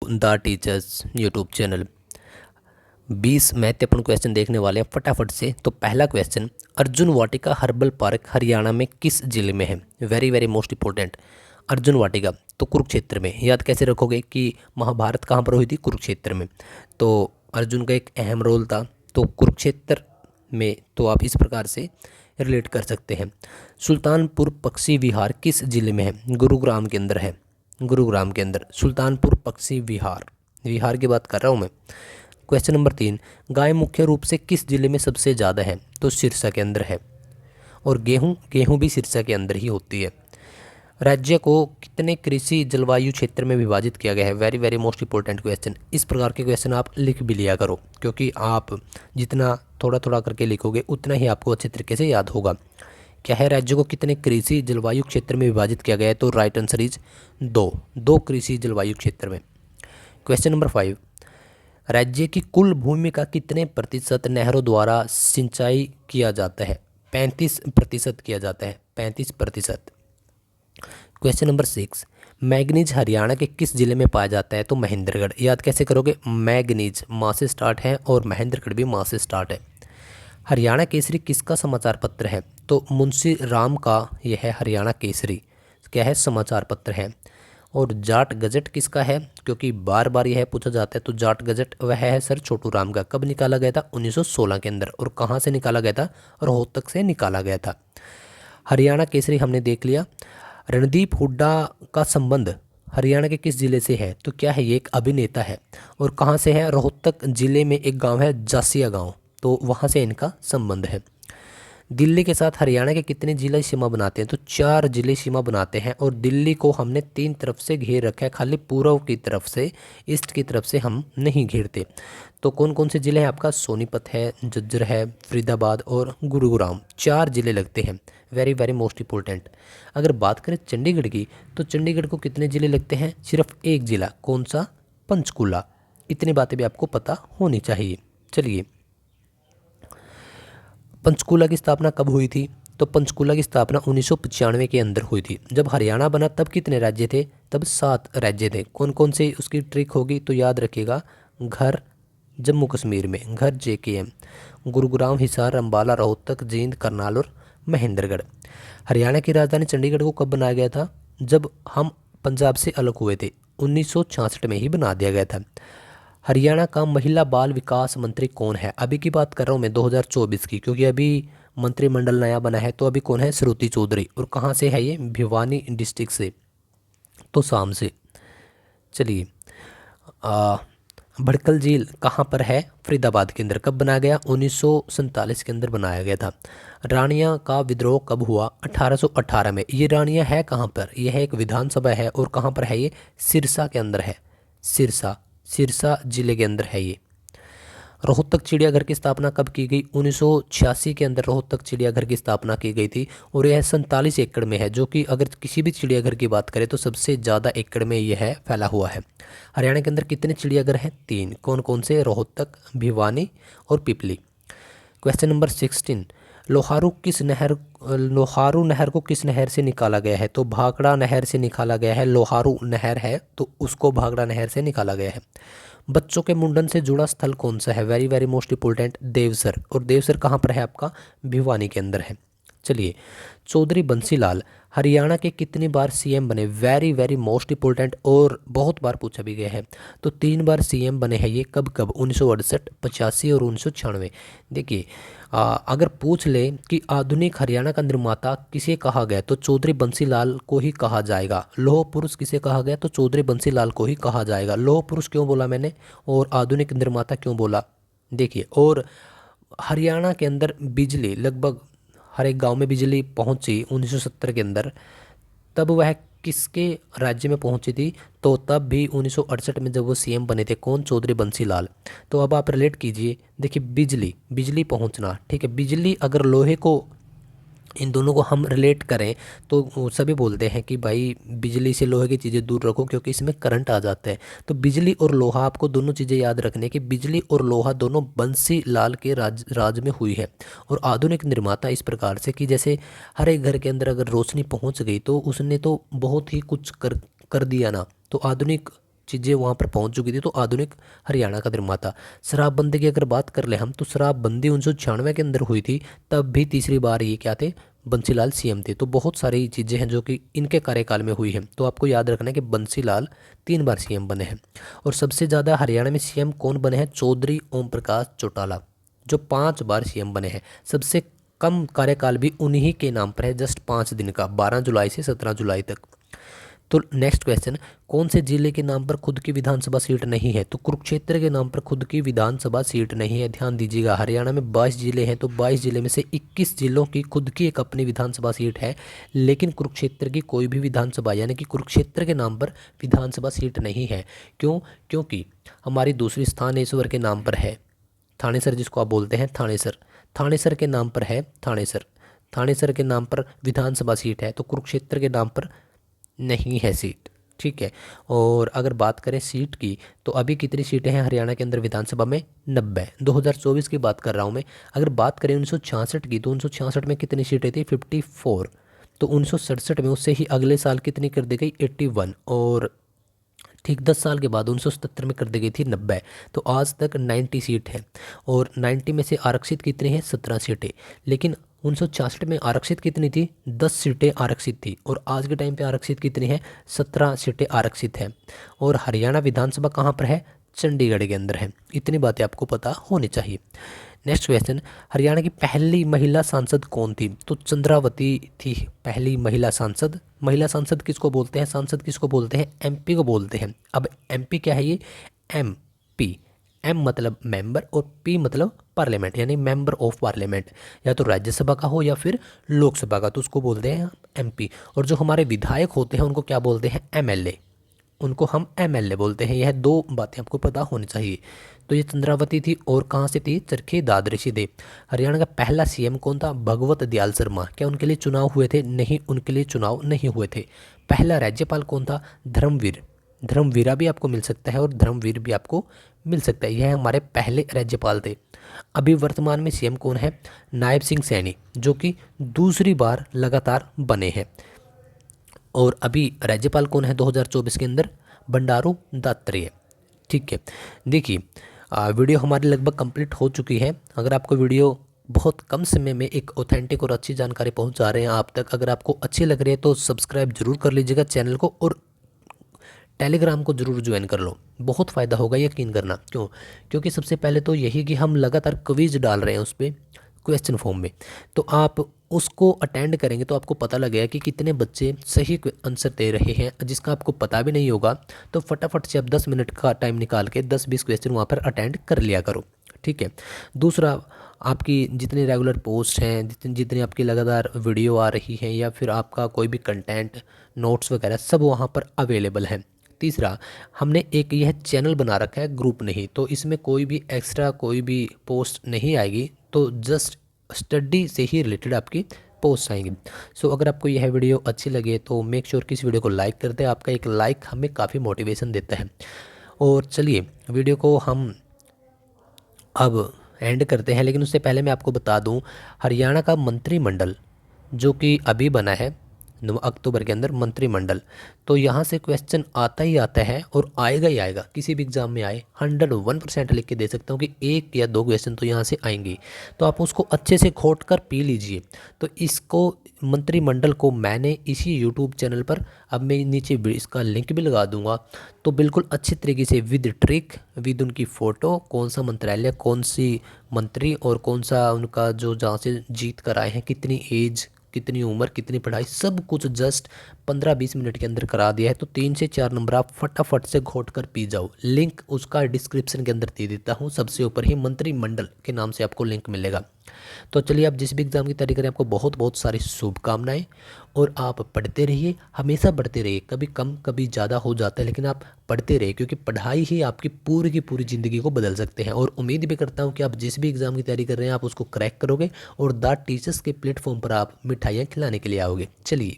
The teachers YouTube channel 20 महत्वपूर्ण question देखने वाले हैं फटाफट से। तो पहला question, Arjun Vatika herbal park Haryana में किस जिले में है? Very very most important. Arjun Vatika तो कुरुक्षेत्र में। याद कैसे रखोगे कि महाभारत कहाँ पर हुई थी? कुरुक्षेत्र में। तो अर्जुन का एक अहम रोल था तो कुरुक्षेत्र में, तो आप इस प्रकार से रिलेट कर सकते हैं। सुल्तानपुर पक्षी विहार किस जिले में है? गुरुग्राम के अंदर है। गुरुग्राम के अंदर सुल्तानपुर पक्षी विहार, विहार की बात कर रहा हूँ मैं। क्वेश्चन नंबर 3, गाय मुख्य रूप से किस जिले में सबसे ज़्यादा है? तो सिरसा के अंदर है। और गेहूँ भी सिरसा के अंदर ही होती है। राज्य को कितने कृषि जलवायु क्षेत्र में विभाजित किया गया है? Very very most important question. इस प्रकार के क्वेश्चन आप लिख भी लिया करो, क्योंकि आप जितना थोड़ा थोड़ा करके लिखोगे उतना ही आपको अच्छे तरीके से याद होगा। क्या है? राज्य को कितने कृषि जलवायु क्षेत्र में विभाजित किया गया है? तो राइट आंसर इज 2 कृषि जलवायु क्षेत्र में। क्वेश्चन नंबर 5, राज्य की कुल भूमि का कितने प्रतिशत नहरों द्वारा सिंचाई किया जाता है? 35% किया जाता है, 35%। क्वेश्चन नंबर 6, मैग्नीज हरियाणा के किस जिले में पाया जाता है? तो महेंद्रगढ़। याद कैसे करोगे? मैग्नीज माँ से स्टार्ट है और महेंद्रगढ़ भी माँ से स्टार्ट है। हरियाणा केसरी किसका समाचार पत्र है? तो मुंशी राम का यह है हरियाणा केसरी। क्या है? समाचार पत्र है। और जाट गजट किसका है? क्योंकि बार बार यह पूछा जाता है। तो जाट गजट वह है सर छोटू राम का। कब निकाला गया था? 1916 के अंदर। और कहाँ से निकाला गया था? रोहतक से निकाला गया था। हरियाणा केसरी हमने देख लिया। रणदीप हुड्डा का संबंध हरियाणा के किस जिले से है? तो क्या है? ये एक अभिनेता है। और कहाँ से है? रोहतक जिले में एक गांव है जासिया गांव, तो वहाँ से इनका संबंध है। दिल्ली के साथ हरियाणा के कितने जिले सीमा बनाते हैं? तो 4 जिले सीमा बनाते हैं। और दिल्ली को हमने 3 तरफ से घेर रखा है, खाली पूर्व की तरफ से, ईस्ट की तरफ से हम नहीं घेरते। तो कौन कौन से जिले हैं आपका? सोनीपत है, झज्जर है, फरीदाबाद और गुरुग्राम। 4 जिले लगते हैं। Very very most important. अगर बात करें चंडीगढ़ की, तो चंडीगढ़ को कितने जिले लगते हैं? सिर्फ एक जिला। कौन सा? पंचकुला। इतनी बातें भी आपको पता होनी चाहिए। चलिए, पंचकुला की स्थापना कब हुई थी? तो पंचकुला की स्थापना 1995 के अंदर हुई थी। जब हरियाणा बना तब कितने राज्य थे? तब 7 राज्य थे। कौन कौन से उसकी ट्रिक होगी? तो याद रखिएगा, घर जम्मू कश्मीर में, घर JKM, गुरुग्राम, हिसार, अम्बाला, रोहतक, जींद, करनाल और महेंद्रगढ़। हरियाणा की राजधानी चंडीगढ़ को कब बनाया गया था? जब हम पंजाब से अलग हुए थे, 1966 में ही बना दिया गया था। हरियाणा का महिला बाल विकास मंत्री कौन है? अभी की बात कर रहा हूँ मैं 2024 की, क्योंकि अभी मंत्रिमंडल नया बना है। तो अभी कौन है? श्रुति चौधरी। और कहाँ से है ये? भिवानी डिस्ट्रिक्ट से, तो शाम से। चलिए, भड़कल झील कहाँ पर है? फरीदाबाद के अंदर। कब बनाया गया? 1947 के अंदर बनाया गया था। रानिया का विद्रोह कब हुआ? 1818 में। ये रानिया है कहाँ पर? यह एक विधानसभा है। और कहाँ पर है ये? सिरसा के अंदर है। सिरसा, सिरसा जिले के अंदर है ये। रोहतक चिड़ियाघर की स्थापना कब की गई? 1986 के अंदर रोहतक चिड़ियाघर की स्थापना की गई थी। और यह 47 एकड़ में है, जो कि अगर किसी भी चिड़ियाघर की बात करें तो सबसे ज़्यादा एकड़ में यह है फैला हुआ है। हरियाणा के अंदर कितने चिड़ियाघर हैं? 3। कौन कौन से? रोहतक, भिवानी और पिपली। क्वेश्चन नंबर 16, लोहारू नहर को किस नहर से निकाला गया है? तो भाखड़ा नहर से निकाला गया है। लोहारू नहर है तो उसको भाखड़ा नहर से निकाला गया है। बच्चों के मुंडन से जुड़ा स्थल कौन सा है? Very very most important, Devsar. और देवसर कहाँ पर है आपका? भिवानी के अंदर है। चलिए, चौधरी बंसीलाल हरियाणा के कितनी बार CM बने? वेरी वेरी मोस्ट इंपॉर्टेंट और बहुत बार पूछा भी गया है। तो 3 बार CM बने हैं ये। कब कब? 1968, 85 और 1996। देखिए, अगर पूछ ले कि आधुनिक हरियाणा का निर्माता किसे कहा गया, तो चौधरी बंसीलाल को ही कहा जाएगा। लौह पुरुष किसे कहा गया? तो चौधरी बंसीलाल को ही कहा जाएगा। लौह पुरुष क्यों बोला मैंने, और आधुनिक निर्माता क्यों बोला? देखिए, और हरियाणा के अंदर बिजली लगभग हर एक गांव में बिजली पहुंची 1970 के अंदर। तब वह किसके राज्य में पहुंची थी? तो तब भी 1968 में जब वो CM बने थे। कौन? चौधरी बंसीलाल। तो अब आप रिलेट कीजिए। देखिए, बिजली, बिजली पहुंचना, ठीक है। बिजली अगर लोहे को, इन दोनों को हम रिलेट करें तो वो सभी बोलते हैं कि भाई बिजली से लोहे की चीज़ें दूर रखो, क्योंकि इसमें करंट आ जाता है। तो बिजली और लोहा, आपको दोनों चीज़ें याद रखने की। बिजली और लोहा दोनों बंसी लाल के राज में हुई है। और आधुनिक निर्माता इस प्रकार से कि जैसे हर एक घर के अंदर अगर रोशनी पहुंच गई तो उसने तो बहुत ही कुछ कर कर दिया ना। तो आधुनिक चीज़ें वहाँ पर पहुँच चुकी थी, तो आधुनिक हरियाणा का निर्माता। शराबबंदी की अगर बात कर ले हम, तो शराबबंदी 1996 के अंदर हुई थी, तब भी तीसरी बार ये क्या थे, बंसीलाल सीएम थे। तो बहुत सारी चीज़ें हैं जो कि इनके कार्यकाल में हुई हैं। तो आपको याद रखना है कि बंसीलाल 3 बार सीएम बने हैं। और सबसे ज़्यादा हरियाणा में सीएम कौन बने हैं, चौधरी ओम प्रकाश चौटाला, जो 5 बार सीएम बने हैं। सबसे कम कार्यकाल भी उन्हीं के नाम पर है, जस्ट 5 दिन का, 12 जुलाई से 17 जुलाई तक। तो नेक्स्ट क्वेश्चन, कौन से जिले के नाम पर खुद की विधानसभा सीट नहीं है, तो कुरुक्षेत्र के नाम पर खुद की विधानसभा सीट नहीं है। ध्यान दीजिएगा, हरियाणा में 22 जिले हैं, तो 22 जिले में से 21 जिलों की खुद की एक अपनी विधानसभा सीट है, लेकिन कुरुक्षेत्र की कोई भी विधानसभा यानी कि कुरुक्षेत्र के नाम पर विधानसभा सीट नहीं है। क्यों? क्योंकि हमारी दूसरी स्थानेश्वर के नाम पर है, थानेसर जिसको आप बोलते हैं, थानेसर, थानेसर के नाम पर है, थानेसर, थानेसर के नाम पर विधानसभा सीट है, तो कुरुक्षेत्र के नाम पर नहीं है सीट। ठीक है। और अगर बात करें सीट की, तो अभी कितनी सीटें हैं हरियाणा के अंदर विधानसभा में, 90। 2024 की बात कर रहा हूँ मैं। अगर बात करें 1966 की, तो 1966 में कितनी सीटें थी, 54। तो 1967 में उससे ही अगले साल कितनी कर दी गई, 81। और ठीक 10 साल के बाद 1977 में कर दी गई थी 90। तो आज तक 90 सीट है, और 90 में से आरक्षित कितनी है, 17 सीटें। लेकिन 1966 में आरक्षित कितनी थी, 10 सीटें आरक्षित थी, और आज के टाइम पे आरक्षित कितनी है, 17 सीटें आरक्षित है। और हरियाणा विधानसभा कहाँ पर है, चंडीगढ़ के अंदर है। इतनी बातें आपको पता होनी चाहिए। नेक्स्ट क्वेश्चन, हरियाणा की पहली महिला सांसद कौन थी, तो चंद्रावती थी पहली महिला सांसद। महिला सांसद किसको बोलते हैं, सांसद किसको बोलते हैं, एमपी को बोलते हैं। अब एमपी क्या है, ये एमपी, एम मतलब मेंबर और पी मतलब पार्लियामेंट, यानी मेंबर ऑफ पार्लियामेंट, या तो राज्यसभा का हो या फिर लोकसभा का, तो उसको बोलते हैं एमपी। और जो हमारे विधायक होते हैं उनको क्या बोलते हैं, एमएलए, उनको हम एमएलए बोलते हैं। यह 2 बातें आपको पता होनी चाहिए। तो ये चंद्रावती थी, और कहाँ से थी, चरखी दादरी से थे। हरियाणा का पहला सीएम कौन था, भगवत दयाल शर्मा। क्या उनके लिए चुनाव हुए थे, नहीं, उनके लिए चुनाव नहीं हुए थे। पहला राज्यपाल कौन था, धर्मवीर, धर्मवीरा भी आपको मिल सकता है और धर्मवीर भी आपको मिल सकता है। यह हमारे पहले राज्यपाल थे। अभी वर्तमान में सीएम कौन है, नायब सिंह सैनी, जो कि दूसरी बार लगातार बने हैं। और अभी राज्यपाल कौन है 2024 के अंदर, बंडारू दत्तात्रेय। ठीक है। देखिए, वीडियो हमारी लगभग कंप्लीट हो चुकी है। अगर आपको वीडियो बहुत कम समय में एक ऑथेंटिक और अच्छी जानकारी पहुंचा रहे हैं आप तक, अगर आपको अच्छी लग रही है तो सब्सक्राइब जरूर कर लीजिएगा चैनल को, और टेलीग्राम को जरूर ज्वाइन कर लो, बहुत फ़ायदा होगा, यकीन करना। क्यों? क्योंकि सबसे पहले तो यही कि हम लगातार क्विज डाल रहे हैं उस पर, क्वेश्चन फॉर्म में। तो आप उसको अटेंड करेंगे तो आपको पता लगेगा कि कितने बच्चे सही आंसर दे रहे हैं, जिसका आपको पता भी नहीं होगा। तो फटाफट से आप 10 मिनट का टाइम निकाल के 10-20 क्वेश्चन वहाँ पर अटेंड कर लिया करो। ठीक है। दूसरा, आपकी जितनी रेगुलर पोस्ट हैं, जितनी आपकी लगातार वीडियो आ रही हैं, या फिर आपका कोई भी कंटेंट, नोट्स वगैरह, सब वहाँ पर अवेलेबल है। तीसरा, हमने एक यह चैनल बना रखा है, ग्रुप नहीं, तो इसमें कोई भी एक्स्ट्रा कोई भी पोस्ट नहीं आएगी, तो जस्ट स्टडी से ही रिलेटेड आपकी पोस्ट आएंगी। सो अगर आपको यह वीडियो अच्छी लगे तो मेक श्योर कि इस वीडियो को लाइक कर दें। आपका एक लाइक हमें काफ़ी मोटिवेशन देता है। और चलिए वीडियो को हम अब एंड करते हैं, लेकिन उससे पहले मैं आपको बता दूं, हरियाणा का मंत्रिमंडल जो कि अभी बना है 9 अक्टूबर के अंदर, मंत्रिमंडल, तो यहाँ से क्वेश्चन आता ही आता है, और आएगा ही आएगा। किसी भी एग्जाम में आए 101% लिख के दे सकता हूँ कि 1 या 2 क्वेश्चन तो यहाँ से आएंगे। तो आप उसको अच्छे से खोट कर पी लीजिए। तो इसको, मंत्रिमंडल को, मैंने इसी यूट्यूब चैनल पर, अब मैं नीचे इसका लिंक भी लगा दूंगा, तो बिल्कुल अच्छी तरीके से विद ट्रिक, विद उनकी फ़ोटो, कौन सा मंत्रालय, कौन सी मंत्री, और कौन सा उनका जो जहाँ से जीत कर आए हैं, कितनी एज, कितनी उम्र, कितनी पढ़ाई, सब कुछ जस्ट 15-20 मिनट के अंदर करा दिया है। तो 3 से 4 नंबर आप फटाफट से घोट कर पी जाओ। लिंक उसका डिस्क्रिप्शन के अंदर दे देता हूँ, सबसे ऊपर ही मंत्रिमंडल के नाम से आपको लिंक मिलेगा। तो चलिए, आप जिस भी एग्ज़ाम की तैयारी करें, आपको बहुत बहुत सारी शुभकामनाएं, और आप पढ़ते रहिए, हमेशा पढ़ते रहिए। कभी कम कभी ज़्यादा हो जाता है, लेकिन आप पढ़ते रहिए, क्योंकि पढ़ाई ही आपकी पूरी की पूरी ज़िंदगी को बदल सकते हैं। और उम्मीद भी करता हूँ कि आप जिस भी एग्ज़ाम की तैयारी कर रहे हैं, आप उसको क्रैक करोगे, और द टीचर्स के प्लेटफॉर्म पर आप मिठाइयाँ खिलाने के लिए आओगे। चलिए।